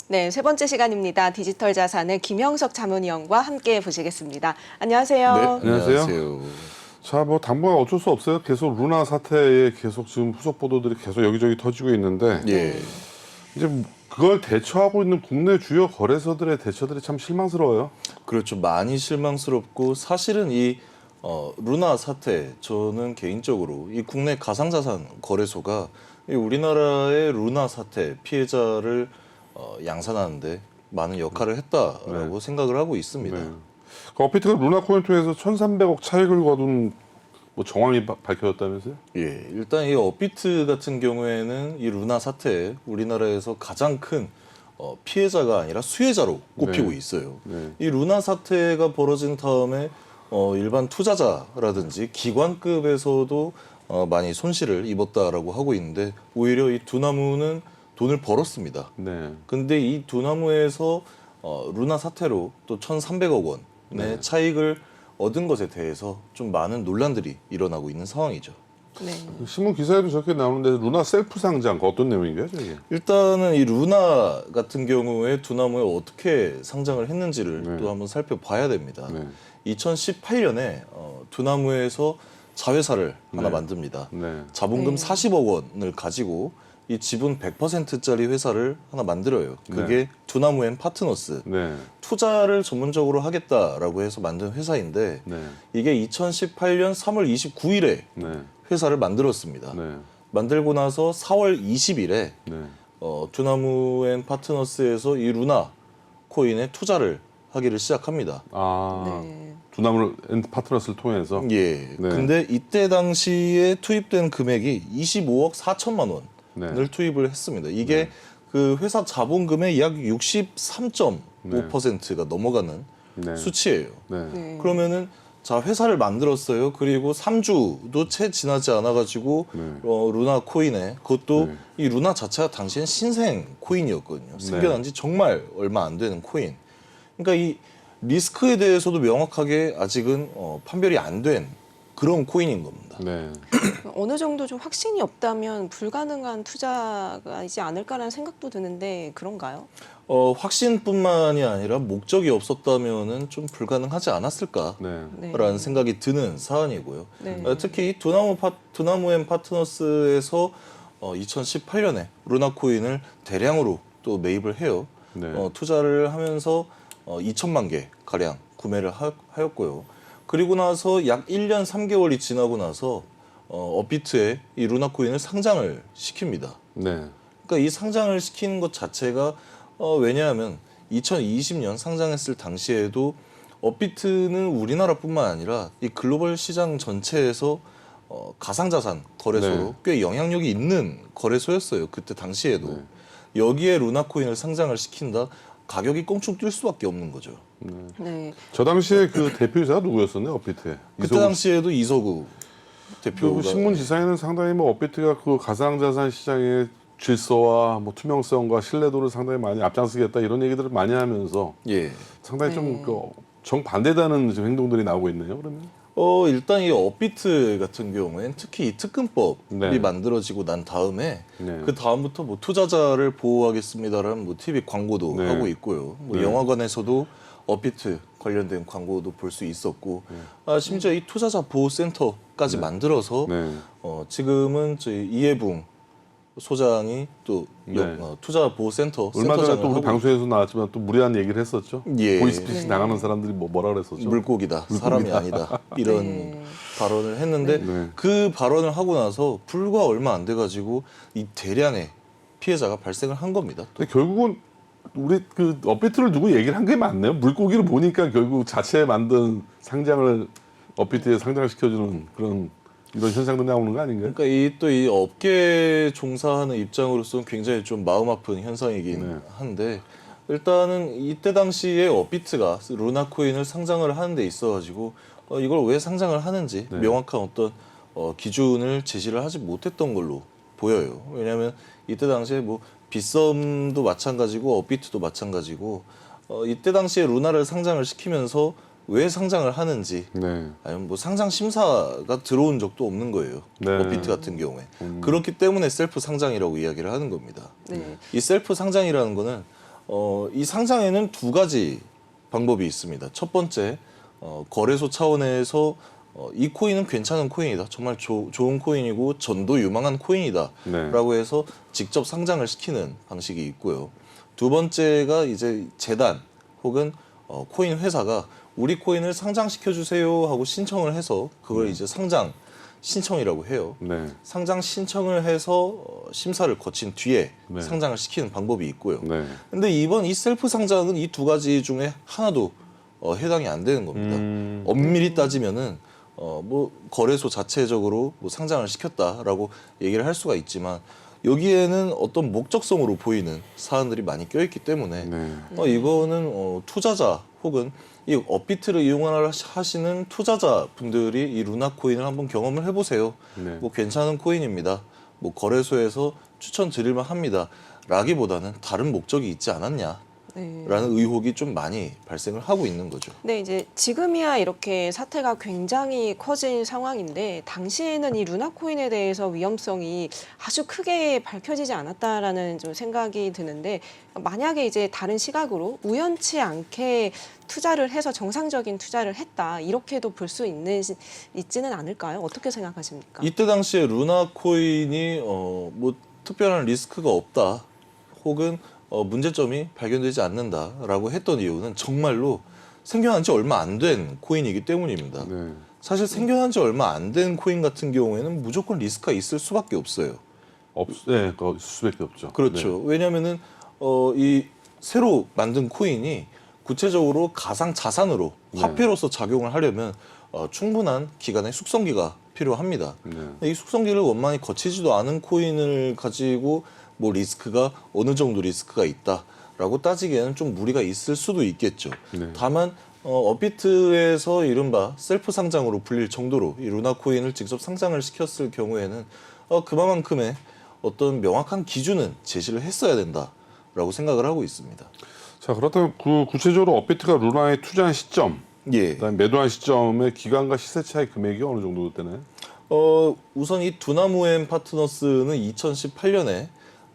네, 세 번째 시간입니다. 디지털 자산의 김영석 자문위원과 함께 보시겠습니다. 안녕하세요. 네, 안녕하세요. 자, 뭐 당분간 어쩔 수 없어요. 계속 루나 사태에 계속 지금 후속 보도들이 계속 여기저기 터지고 있는데 예. 이제 그걸 대처하고 있는 국내 주요 거래소들의 대처들이 참 실망스러워요. 그렇죠. 많이 실망스럽고 사실은 이 루나 사태 저는 개인적으로 이 국내 가상자산 거래소가 이 우리나라의 루나 사태 피해자를 양산하는데 많은 역할을 했다라고 생각을 하고 있습니다. 네. 그 업비트가 루나 코인 통해서 1,300억 차익을 거둔 뭐 정황이 밝혀졌다면서요? 예, 일단 이 업비트 같은 경우에는 이 루나 사태에 우리나라에서 가장 큰 피해자가 아니라 수혜자로 꼽히고 네. 있어요. 네. 이 루나 사태가 벌어진 다음에 일반 투자자라든지 기관급에서도 많이 손실을 입었다라고 하고 있는데 오히려 이 두나무는 돈을 벌었습니다. 네. 근데 이 두나무에서 루나 사태로 또 1,300억 원의 네. 차익을 얻은 것에 대해서 좀 많은 논란들이 일어나고 있는 상황이죠. 네. 신문 기사에도 저렇게 나오는데 루나 셀프 상장 그 어떤 내용인가요, 저게? 일단은 이 루나 같은 경우에 두나무에 어떻게 상장을 했는지를 네. 또 한번 살펴봐야 됩니다. 네. 2018년에 두나무에서 자회사를 하나 네. 만듭니다. 네. 자본금 네. 40억 원을 가지고 이 지분 100%짜리 회사를 하나 만들어요. 그게 네. 두나무 앤 파트너스. 네. 투자를 전문적으로 하겠다라고 해서 만든 회사인데 네. 이게 2018년 3월 29일에 네. 회사를 만들었습니다. 네. 만들고 나서 4월 20일에 네. 두나무 앤 파트너스에서 이 루나 코인에 투자를 하기를 시작합니다. 아. 네. 두나무 파트너스를 통해서. 예. 네. 근데 이때 당시에 투입된 금액이 25억 4천만 원을 네. 투입을 했습니다. 이게 그 회사 자본금의 약 63.5%가 넘어가는 네. 수치예요. 네. 네. 그러면은 자 회사를 만들었어요. 그리고 3주도 채 지나지 않아가지고 네. 루나 코인에 그것도 네. 이 루나 자체가 당시엔 신생 코인이었거든요. 생겨난 지 정말 얼마 안 되는 코인. 그러니까 이 리스크에 대해서도 명확하게 아직은 판별이 안 된 그런 코인인 겁니다. 네. 어느 정도 좀 확신이 없다면 불가능한 투자가이지 않을까라는 생각도 드는데 그런가요? 확신뿐만이 아니라 목적이 없었다면은 좀 불가능하지 않았을까라는 네. 생각이 드는 사안이고요. 네. 특히 이 두나무 앤 파트너스에서 2018년에 루나 코인을 대량으로 또 매입을 해요. 네. 투자를 하면서 2천만 개 가량 구매를 하였고요. 그리고 나서 약 1년 3개월이 지나고 나서 업비트에 이 루나 코인을 상장을 시킵니다. 네. 그러니까 이 상장을 시키는 것 자체가 왜냐하면 2020년 상장했을 당시에도 업비트는 우리나라뿐만 아니라 이 글로벌 시장 전체에서 가상자산 거래소로 네. 꽤 영향력이 있는 거래소였어요. 그때 당시에도. 네. 여기에 루나 코인을 상장을 시킨다? 가격이 껑충 뛸 수밖에 없는 거죠. 네. 저 당시에 그 대표이사가 누구였었나요, 업비트에? 그때 당시에도 이서구 대표가 그 신문 기사에는 상당히 뭐 업비트가 그 가상자산 시장의 질서와 뭐 투명성과 신뢰도를 상당히 많이 앞장서겠다 이런 얘기들을 많이 하면서 예. 상당히 네. 좀 그 정반대되는 지금 행동들이 나오고 있네요. 그러면. 일단 이 업비트 같은 경우엔 특히 이 특근법이 네. 만들어지고 난 다음에 네. 그 다음부터 뭐 투자자를 보호하겠습니다라는 뭐 TV 광고도 네. 하고 있고요. 뭐 네. 영화관에서도 업비트 관련된 광고도 볼 수 있었고, 심지어 이 투자자 보호센터까지 만들어서 네. 지금은 저희 이해붕 소장이 또 네. 투자 보호센터 얼마 전에 센터장을 또 우리 하고 방송에서 나왔지만 또 무리한 얘기를 했었죠. 예. 보이스피싱 네. 나가는 사람들이 뭐라 그랬었죠. 물고기다, 사람이 아니다 이런 네. 발언을 했는데 네. 그 발언을 하고 나서 불과 얼마 안 돼가지고 이 대량의 피해자가 발생을 한 겁니다. 근데 결국은 우리 그 업비트를 두고 얘기를 한 게 맞네요. 물고기를 보니까 결국 자체 만든 상장을 업비트에 상장을 시켜주는 그런 이런 현상도 나오는 거 아닌가요? 그러니까 이 업계에 종사하는 입장으로서는 굉장히 좀 마음 아픈 현상이긴 네. 한데 일단은 이때 당시에 업비트가 루나 코인을 상장을 하는 데 있어가지고 이걸 왜 상장을 하는지 네. 명확한 어떤 기준을 제시를 하지 못했던 걸로 보여요. 왜냐하면 이때 당시에 뭐 빗썸도 마찬가지고 업비트도 마찬가지고 이때 당시에 루나를 상장을 시키면서 왜 상장을 하는지 네. 아니면 뭐 상장 심사가 들어온 적도 없는 거예요. 네. 업비트 같은 경우에. 그렇기 때문에 셀프 상장이라고 이야기를 하는 겁니다. 네. 이 셀프 상장이라는 거는 이 상장에는 두 가지 방법이 있습니다. 첫 번째, 거래소 차원에서 이 코인은 괜찮은 코인이다. 정말 좋은 코인이고 전도 유망한 코인이다. 네. 라고 해서 직접 상장을 시키는 방식이 있고요. 두 번째가 이제 재단 혹은 코인 회사가 우리 코인을 상장시켜 주세요 하고 신청을 해서 그걸 이제 상장 신청이라고 해요. 네. 상장 신청을 해서 심사를 거친 뒤에 네. 상장을 시키는 방법이 있고요. 네. 근데 이번 이 셀프 상장은 이 두 가지 중에 하나도 해당이 안 되는 겁니다. 엄밀히 따지면은 뭐 거래소 자체적으로 뭐 상장을 시켰다라고 얘기를 할 수가 있지만 여기에는 어떤 목적성으로 보이는 사안들이 많이 껴있기 때문에 네. 이거는 투자자 혹은 이 업비트를 이용하시는 투자자분들이 이 루나 코인을 한번 경험을 해보세요. 네. 뭐 괜찮은 코인입니다. 뭐 거래소에서 추천드릴만 합니다. 라기보다는 다른 목적이 있지 않았냐. 네. 라는 의혹이 좀 많이 발생을 하고 있는 거죠. 네, 이제 지금이야 이렇게 사태가 굉장히 커진 상황인데 당시에는 이 루나 코인에 대해서 위험성이 아주 크게 밝혀지지 않았다라는 좀 생각이 드는데 만약에 이제 다른 시각으로 우연치 않게 투자를 해서 정상적인 투자를 했다 이렇게도 볼 수 있지는 않을까요? 어떻게 생각하십니까? 이때 당시에 루나 코인이 뭐 특별한 리스크가 없다 혹은 문제점이 발견되지 않는다라고 했던 이유는 정말로 생겨난 지 얼마 안 된 코인이기 때문입니다. 네. 사실 생겨난 지 얼마 안 된 코인 같은 경우에는 무조건 리스크가 있을 수밖에 없어요. 네, 있을 수밖에 없죠. 그렇죠. 왜냐하면은 이 새로 만든 코인이 구체적으로 가상 자산으로 네. 화폐로서 작용을 하려면 충분한 기간의 숙성기가 필요합니다. 네. 이 숙성기를 원만히 거치지도 않은 코인을 가지고 뭐 리스크가 어느 정도 리스크가 있다라고 따지기에는 좀 무리가 있을 수도 있겠죠. 네. 다만 업비트에서 이른바 셀프 상장으로 불릴 정도로 이 루나 코인을 직접 상장을 시켰을 경우에는 그만큼의 어떤 명확한 기준은 제시를 했어야 된다라고 생각을 하고 있습니다. 자, 그렇다면 구체적으로 업비트가 루나에 투자한 시점, 예. 그다음에 매도한 시점의 기간과 시세 차이 금액이 어느 정도 되나요? 우선 이 두나무 앤 파트너스는 2018년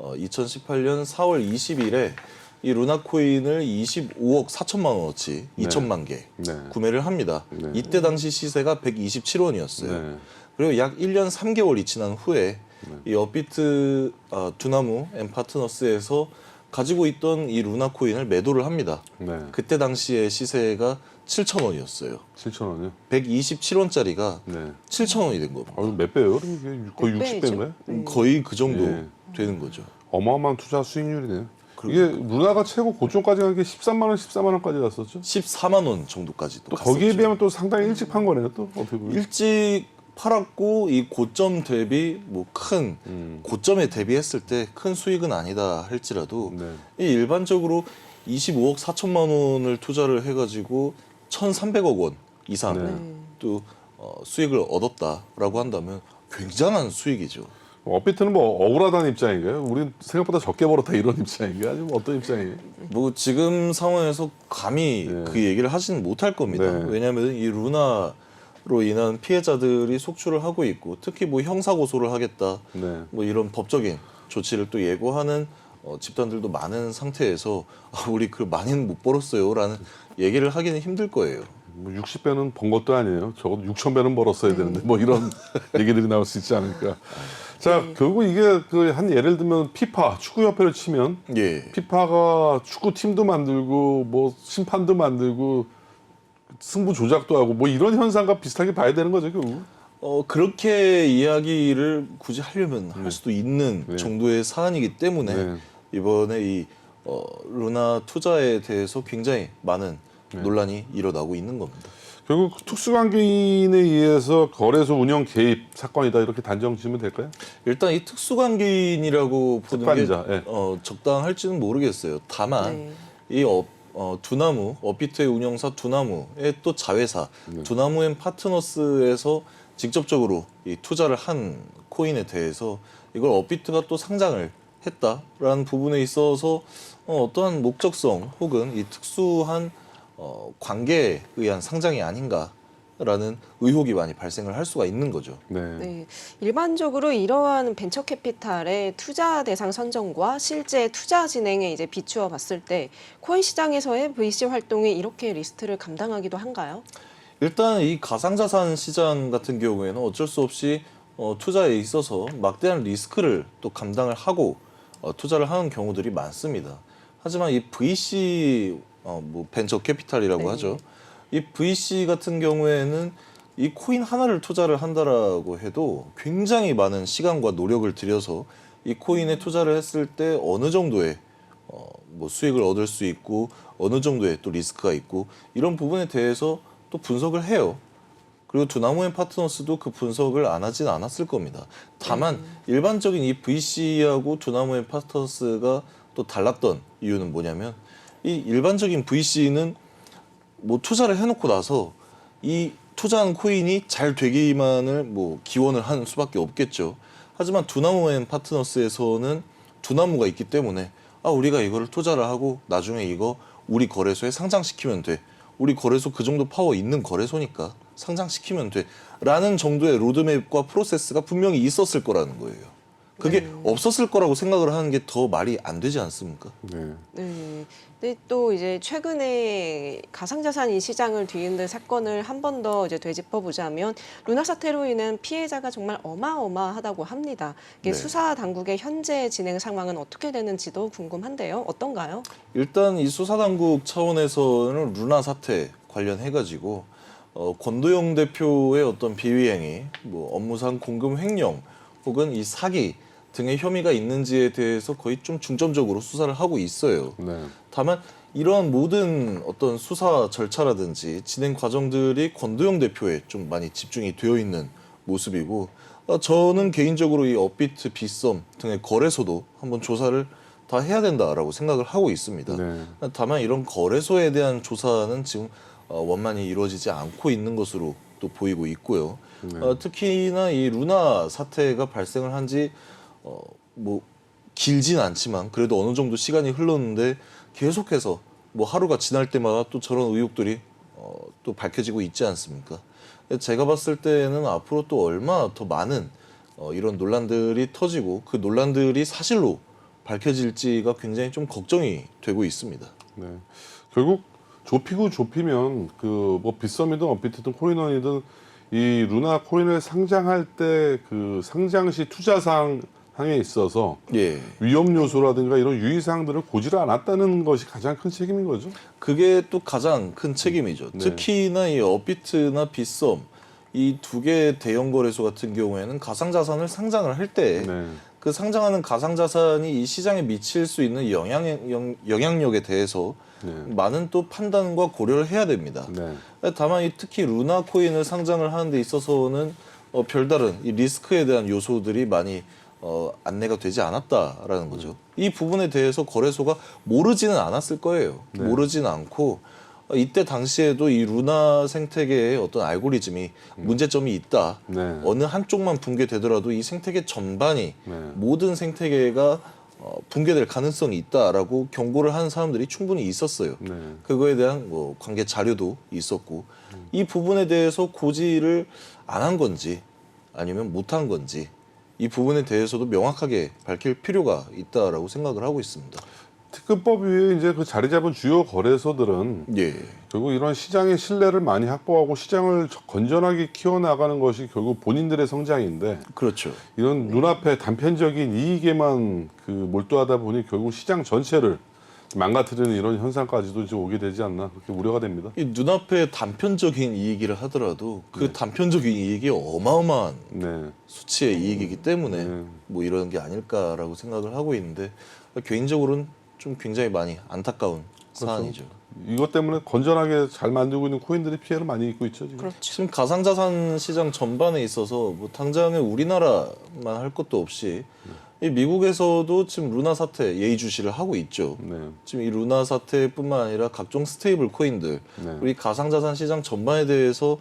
4월 20일에 이 루나 코인을 25억 4천만 원어치 네. 2천만 개 네. 구매를 합니다. 네. 이때 당시 시세가 127원이었어요. 네. 그리고 약 1년 3개월이 지난 후에 이 업비트 두나무 앤 파트너스에서 가지고 있던 이 루나 코인을 매도를 합니다. 네. 그때 당시의 시세가 7,000원이었어요. 7,000원이요? 127원짜리가 네. 7,000원이 된 겁니다. 몇 배예요? 이게 거의 몇 60배인가요? 배죠? 거의 그 정도 예. 되는 거죠. 어마어마한 투자 수익률이네요. 그러니까. 이게 루나가 최고 고점까지 간 게 13만 원, 14만 원까지 갔었죠. 14만 원 정도까지 또 거기에 비하면 또 상당히 일찍 판 거네요. 또 어떻게 보면. 일찍 팔았고 이 고점 대비 뭐 큰 고점에 대비했을 때 큰 수익은 아니다 할지라도 네. 이 일반적으로 25억 4천만 원을 투자를 해가지고 1,300억 원 이상 네. 또 수익을 얻었다라고 한다면 굉장한 수익이죠. 업비트는 뭐 억울하다는 입장인가요? 우린 생각보다 적게 벌었다 이런 입장인가요? 아니면 어떤 입장이에요? 뭐 지금 상황에서 감히 네. 그 얘기를 하지는 못할 겁니다. 네. 왜냐하면 이 루나로 인한 피해자들이 속출을 하고 있고 특히 뭐 형사 고소를 하겠다 네. 뭐 이런 법적인 조치를 또 예고하는 집단들도 많은 상태에서 우리 그 많이는 못 벌었어요라는 얘기를 하기는 힘들 거예요. 뭐 60배는 번 것도 아니에요. 적어도 6,000배는 벌었어야 되는데 뭐 이런 얘기들이 나올 수 있지 않을까. 자, 결국 이게 그 한 예를 들면 피파 축구협회를 치면 예. 피파가 축구팀도 만들고 뭐 심판도 만들고 승부 조작도 하고 뭐 이런 현상과 비슷하게 봐야 되는 거죠, 결국. 그렇게 이야기를 굳이 하려면 할 수도 있는 네. 정도의 사안이기 때문에 네. 이번에 이 루나 투자에 대해서 굉장히 많은 논란이 일어나고 있는 겁니다. 결국 특수관계인에 의해서 거래소 운영 개입 사건이다 이렇게 단정 지으면 될까요? 일단 이 특수관계인이라고 보는 특관자, 게 예. 적당할지는 모르겠어요. 다만 네. 이 두나무 업비트의 운영사 두나무의 또 자회사 두나무 앤 파트너스에서 직접적으로 이 투자를 한 코인에 대해서 이걸 업비트가 또 상장을 했다라는 부분에 있어서 어떠한 목적성 혹은 이 특수한 관계에 의한 상장이 아닌가 않나라는 의혹이 많이 발생을 할 수가 있는 거죠. 네. 네, 일반적으로 이러한 벤처 캐피탈의 투자 대상 선정과 실제 투자 진행에 이제 비추어 봤을 때 코인 시장에서의 VC 활동이 이렇게 리스트를 감당하기도 한가요? 일단 이 가상자산 시장 같은 경우에는 어쩔 수 없이 투자에 있어서 막대한 리스크를 또 감당을 하고 투자를 하는 경우들이 많습니다. 하지만 이 VC 뭐 벤처 캐피탈이라고 네. 하죠. 이 VC 같은 경우에는 이 코인 하나를 투자를 한다라고 해도 굉장히 많은 시간과 노력을 들여서 이 코인에 투자를 했을 때 어느 정도의 뭐 수익을 얻을 수 있고 어느 정도의 또 리스크가 있고 이런 부분에 대해서 또 분석을 해요. 그리고 두나무앤 파트너스도 그 분석을 안 하진 않았을 겁니다. 다만 일반적인 이 VC하고 두나무앤 파트너스가 또 달랐던 이유는 뭐냐면 이 일반적인 VC는 뭐 투자를 해놓고 나서 이 투자한 코인이 잘 되기만을 뭐 기원을 하는 수밖에 없겠죠. 하지만 두나무앤 파트너스에서는 두나무가 있기 때문에 우리가 이거를 투자를 하고 나중에 이거 우리 거래소에 상장시키면 돼. 우리 거래소 그 정도 파워 있는 거래소니까 상장시키면 돼. 라는 정도의 로드맵과 프로세스가 분명히 있었을 거라는 거예요. 그게 없었을 거라고 생각을 하는 게 더 말이 안 되지 않습니까? 네. 네. 근데 또 이제 최근에 가상자산 이 시장을 뒤흔들 사건을 한 번 더 이제 되짚어 보자면 루나 사태로 인한 피해자가 정말 어마어마하다고 합니다. 이게 네. 수사 당국의 현재 진행 상황은 어떻게 되는지도 궁금한데요. 어떤가요? 일단 이 수사당국 차원에서는 루나 사태 관련해가지고 권도영 대표의 어떤 비위행위, 뭐 업무상 공금 횡령 혹은 이 사기 등의 혐의가 있는지에 대해서 거의 좀 중점적으로 수사를 하고 있어요. 네. 다만 이러한 모든 어떤 수사 절차라든지 진행 과정들이 권도영 대표에 좀 많이 집중이 되어 있는 모습이고 저는 개인적으로 이 업비트, 빗썸 등의 거래소도 한번 조사를 다 해야 된다라고 생각을 하고 있습니다. 네. 다만 이런 거래소에 대한 조사는 지금 원만히 이루어지지 않고 있는 것으로 또 보이고 있고요. 네. 특히나 이 루나 사태가 발생을 한지 뭐 길진 않지만 그래도 어느 정도 시간이 흘렀는데 계속해서 뭐 하루가 지날 때마다 또 저런 의혹들이 또 밝혀지고 있지 않습니까? 제가 봤을 때는 앞으로 또 얼마나 더 많은 이런 논란들이 터지고 그 논란들이 사실로 밝혀질지가 굉장히 좀 걱정이 되고 있습니다. 네. 결국 좁히면 그 뭐 빗썸이든 업비트든 코인원이든 이 루나 코인을 상장할 때 그 상장 시 투자상에 있어서 예. 위험 요소라든가 이런 유의사항들을 고지를 않았다는 것이 가장 큰 책임인 거죠. 그게 또 가장 큰 책임이죠. 네. 특히나 이 업비트나 빗썸 이 두 개 대형 거래소 같은 경우에는 가상자산을 상장을 할 때 그 네. 상장하는 가상자산이 이 시장에 미칠 수 있는 영향력에 대해서 네. 많은 또 판단과 고려를 해야 됩니다. 네. 다만 이 특히 루나 코인을 상장을 하는 데 있어서는 별다른 이 리스크에 대한 요소들이 많이 안내가 되지 않았다라는 거죠. 이 부분에 대해서 거래소가 모르지는 않았을 거예요. 네. 모르지는 않고 이때 당시에도 이 루나 생태계의 어떤 알고리즘이 문제점이 있다. 네. 어느 한쪽만 붕괴되더라도 이 생태계 전반이 네. 모든 생태계가 붕괴될 가능성이 있다라고 경고를 하는 사람들이 충분히 있었어요. 네. 그거에 대한 뭐 관계 자료도 있었고 이 부분에 대해서 고지를 안 한 건지 아니면 못 한 건지 이 부분에 대해서도 명확하게 밝힐 필요가 있다라고 생각을 하고 있습니다. 특검법 위에 이제 그 자리 잡은 주요 거래소들은 예, 결국 이런 시장의 신뢰를 많이 확보하고 시장을 건전하게 키워나가는 것이 결국 본인들의 성장인데 그렇죠. 이런 눈앞에 단편적인 이익에만 그 몰두하다 보니 결국 시장 전체를 망가뜨리는 이런 현상까지도 이제 오게 되지 않나 그렇게 우려가 됩니다. 이 눈앞에 단편적인 이익이라 하더라도 그 단편적인 이익이 어마어마한 네. 수치의 이익이기 때문에 네. 뭐 이런 게 아닐까라고 생각을 하고 있는데 개인적으로는 좀 굉장히 많이 안타까운 사안이죠. 이것 때문에 건전하게 잘 만들고 있는 코인들이 피해를 많이 입고 있죠. 지금. 그렇죠. 지금 가상자산 시장 전반에 있어서 뭐 당장에 우리나라만 할 것도 없이 이 미국에서도 지금 루나 사태 예의주시를 하고 있죠. 네. 지금 이 루나 사태뿐만 아니라 각종 스테이블 코인들 네. 우리 가상자산 시장 전반에 대해서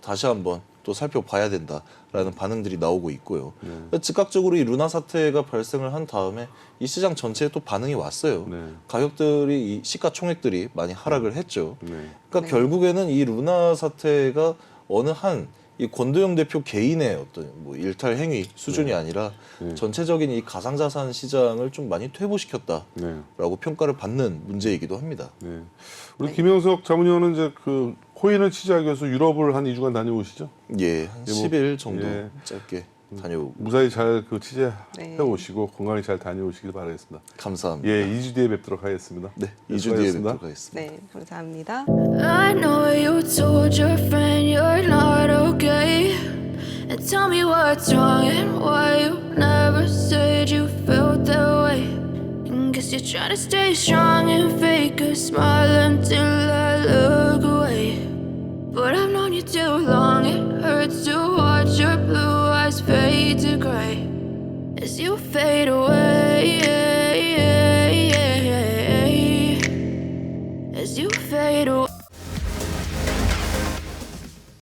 다시 한번 또 살펴봐야 된다라는 반응들이 나오고 있고요. 즉각적으로 이 루나 사태가 발생을 한 다음에 이 시장 전체에 또 반응이 왔어요. 네. 가격들이 이 시가총액들이 많이 하락을 했죠. 네. 그러니까 결국에는 이 루나 사태가 어느 한 이 권도영 대표 개인의 어떤 뭐 일탈 행위 수준이 아니라 전체적인 이 가상자산 시장을 좀 많이 퇴보시켰다라고 네. 평가를 받는 문제이기도 합니다. 네. 우리 김영석 자문위원은 이제 그 코인을 취재하기 위해서 유럽을 한 2주간 다녀오시죠? 예, 한 뭐, 10일 정도 예. 짧게 다녀오고 무사히 잘 그 취재해 네. 오시고 건강히 잘 다녀오시길 바라겠습니다. 감사합니다. 예, 2주 뒤에 뵙도록 하겠습니다. 네, 네, 2주 뒤에 수고하셨습니다. 뵙도록 하겠습니다. 네, 감사합니다. I know you told your friend you're not okay. And tell me what's wrong and why you never said you felt that way. And guess you're trying to stay strong and fake a smile until I look away. But I've known you too long, it hurts to watch your blue eyes fade to gray as you fade away.